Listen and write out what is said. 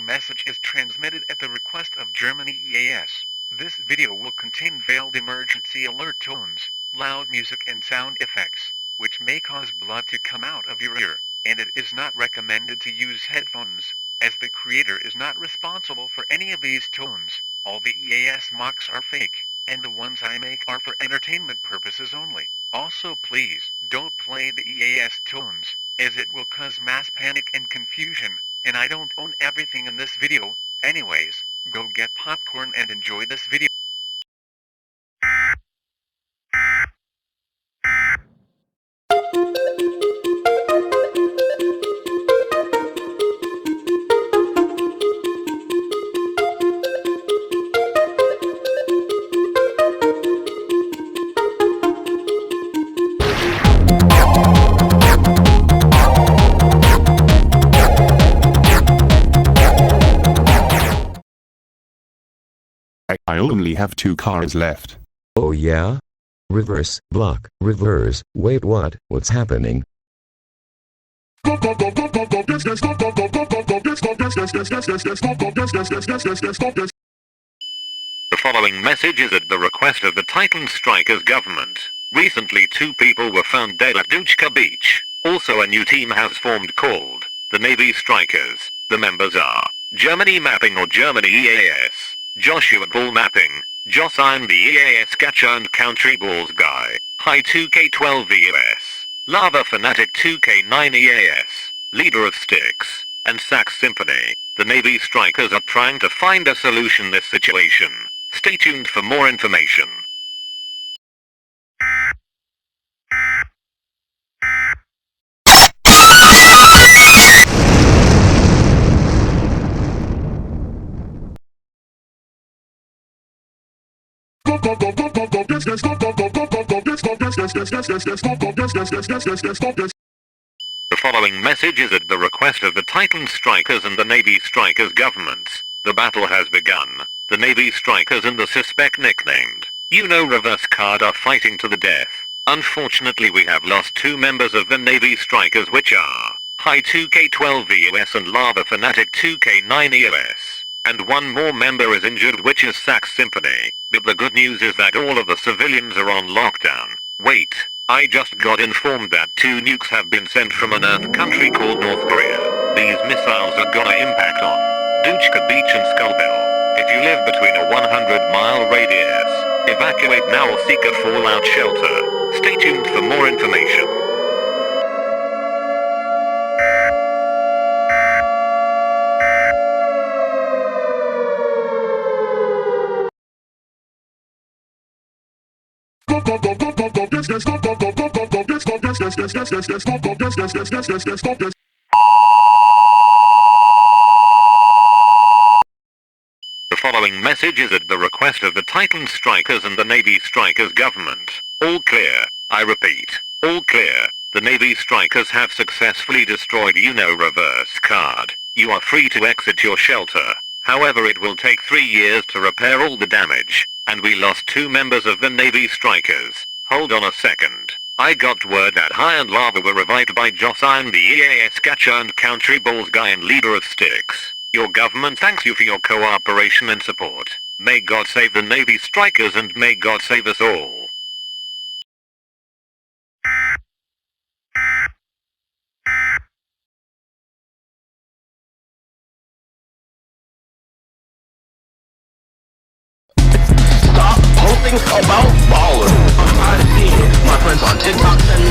following message is transmitted at the request of Germany EAS. This video will contain veiled emergency alert tones, loud music and sound effects, which may cause blood to come out of your ear, and it is not recommended to use headphones, as the creator is not responsible for any of these tones. All the EAS mocks are fake, and the ones I make are for entertainment purposes only. Also please, don't play the EAS tones, as it will cause mass panic and confusion, and I don't own everything in this video. Anyways, go get popcorn and enjoy this video. I only have 2 cars left. Oh yeah? Reverse, block, reverse, wait what? What's happening? The following message is at the request of the Titan Strikers government. Recently 2 people were found dead at Duchka Beach. Also a new team has formed called the Navy Strikers. The members are Germany Mapping or Germany EAS, Joshua Ball Mapping, Josign the EAS Catcher and Country Balls Guy, High 2K12 EAS, Lava Fanatic 2K9 EAS, Leader of Sticks, and Sax Symphony. The Navy Strikers are trying to find a solution this situation. Stay tuned for more information. The following message is at the request of the Titan Strikers and the Navy Strikers governments. The battle has begun. The Navy Strikers and the suspect nicknamed Reverse Card are fighting to the death. Unfortunately we have lost 2 members of the Navy Strikers, which are High 2K12 EOS and Lava Fanatic 2K9 EOS. And 1 more member is injured, which is Sax Symphony. But the good news is that all of the civilians are on lockdown. Wait, I just got informed that 2 nukes have been sent from an Earth country called North Korea. These missiles are gonna impact on Duchka Beach and Skullbill. If you live between a 100-mile radius, evacuate now or seek a fallout shelter. Stay tuned for more information. The following message is at the request of the Titan Strikers and the Navy Strikers government. All clear. I repeat, all clear. The Navy Strikers have successfully destroyed Reverse Card. You are free to exit your shelter. However, it will take 3 years to repair all the damage. And we lost 2 members of the Navy Strikers. Hold on a second. I got word that High and Lava were revived by Josign the EAS Catcher and Country Balls Guy and Leader of Sticks. Your government thanks you for your cooperation and support. May God save the Navy Strikers and may God save us all. Stop posting about ballers. I'm tired of seeing my friends on TikTok and